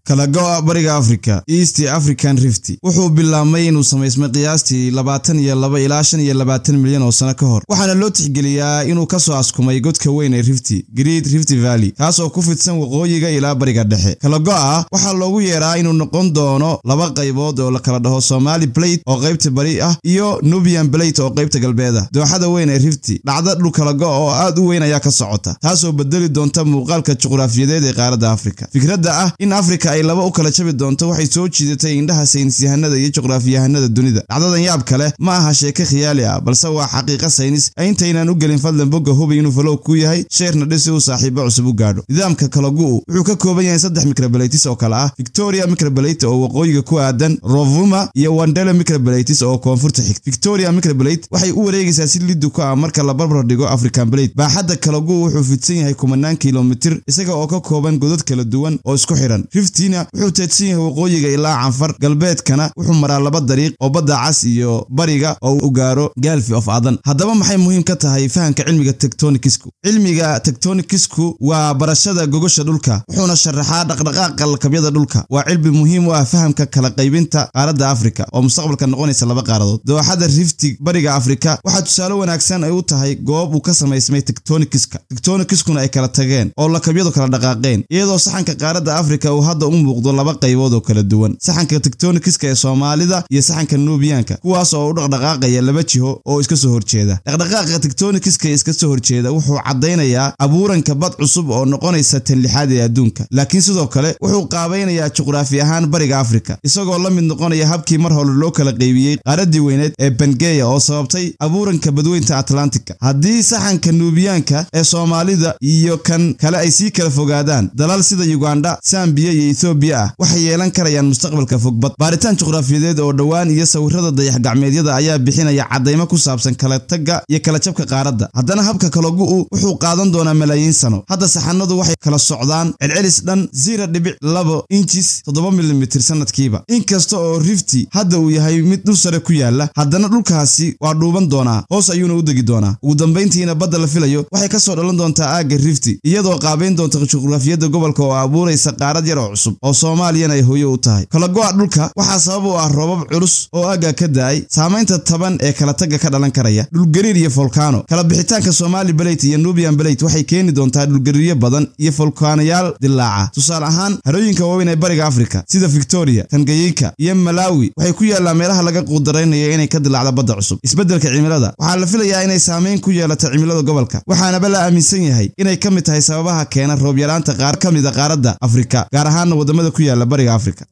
kala go'a bariga Afrika East African Rift wuxuu bilaabmay inuu sameysmo qiyaastii 22 ilaa 25 milyan oo sano ka hor waxaana loo tixgeliyaa inuu ka soo askumay godka weyn ee Great Rift Valley kaas oo ku fidsan waqooyiga ilaa bariga dhexe kala go'a waxa loogu yeeraa inuu noqon doono laba qaybood oo la kala dhaho Somali Plate oo qaybta bari ah iyo Nubian Plate oo qaybta galbeeda dooxada weyn ee Rift dhacda dhul kala go'a oo aad u weyn ayaa ka socota taas oo bedeli doonta muuqaalka juqraafiyadeed ee qaaradda Afrika fikradda ah in Afrika ay laba u kala jabi doonto waxay soo jiidatay indhaha saynisyahanada iyo juqraafiyahanada dunida dhacdadan yaab kale ma aha sheeko khiyaali ah balse waa xaqiiqo saynis intaynaan u gelin fadlan bogga hubi inuu follow ku yahay sheerna dhisi uu saaxiibo cusub u gaadho nidaamka kala go'u wuxuu ka kooban yahay 3 microplates oo kala ah Victoria microplate oo waqooyiga ku aadan Rovuma iyo Wandela microplates oo koonfurta xigta Victoria microplate waxay u wareegaysaa si lidu ku ah marka la barbar dhigo African Plate baaxadda kala go'u wuxuu fidsan yahay 10 kilomitir isaga oo ka kooban godad kala duwan oo isku xiran Riftina wuxuu teedsan yahay waqooyiga ilaa Canfar galbeedkana wuxuu maraa laba dariiq oo badda cas iyo bariga oo u gaaro Gulf of Aden haddaba maxay muhiim ka tahay fahamka cilmiga tectonicsku waa barashada gogosha dhulka wuxuuna sharaxaa dhaqdhaqaaqa lakabyada dhulka waa cilmi muhiim u ah fahamka kala qaybinta qaaradda Afrika oo mustaqbalka noqonaysa laba qaaradood dooxada Rift bariga Afrika waxa tusaale wanaagsan ay u tahay goob uu ka sameysmay tectonicsku ay kala tageen oo lakabyadu kala dhaqaaqeen iyadoo saxanka qaaradda Afrika uu hadda u muuqdo laba qaybood oo kala duwan saxanka tectonicska ee Soomaalida iyo saxanka Nubianka kuwaas oo u dhaqdhaqaaqaya laba jiho oo iska soo horjeeda dhaqdhaqaaqa tectonicska iska soo horjeeda wuxuu cadeynayaa abuuranka bad cusub oo noqonaysa tan lixaad ee adduunka laakiin sidoo kale wuxuu qaabaynayaa juqraafi ahaan bariga Afrika isagoo la mid noqonaya habkii mar hore loo kala qaybiyay qaaradii weyneed ee Pangaea oo sababtay abuuranka badweynta Atlantika haddii saxanka Nubianka ee Soomaalida iyo kan kale ay sii kala fogaadaan dalal sida Uganda Zambia iyo Ethiopia waxay yeelan karayaan mustaqbalka fogbad baaritaan juqraafiyadeed oo dhawaan iyo sawirrada dayax gacmeedyada ayaa bixinaya cadeymo ku saabsan kala tagga iyo kala jabka qaaradda haddana habka kala go'u wuxuu qaadan doonaa malaayiin sano hadda saxanadu waxay kala socdaan celcelis dhan 0.2 inches 7 mm sanadkiiba inkasta oo Rift hadda uu yahay mid dhul sare ku yaala haddana dhulkaasi waa dhuuban doonaa hoos ayuuna u degi doonaa ugu dambeyntiina badda la filayo waxay ka soo dhalan doontaa aagga Rift iyadoo qaabayn doonta juqraafiyadda gobolka oo abuuraysa qaarad yar oo cusub oo Soomaaliyana ay hooyo u tahay kala go'a dhulka waxa sabab u ah roobab culus oo aagga ka daay saameynta taban ee kala tagga ka dhalan karaya dhul gariir iyo volcano kala bixitaanka Somali Plate iyo Nubian Plate waxay keeni doontaa dhul gariiryo badan iyo volcanoyaal dilaaca tusaale ahaan harooyinka waaweyn ee bariga Afrika sida Victoria Tanganyika iyo Malawi waxay ku yaalaan meelaha laga quudareynayo inay ka dilaacdo badda cusub isbeddelka cimilada waxaa la filayaa inay saameyn ku yeelato cimilada gobolka waxaana la aaminsan yahay inay ka mid tahay sababaha keena roob yaraanta qaar ka mid ah qaaradda Afrika gaar ahaan wadamada ku yaala bariga Afrika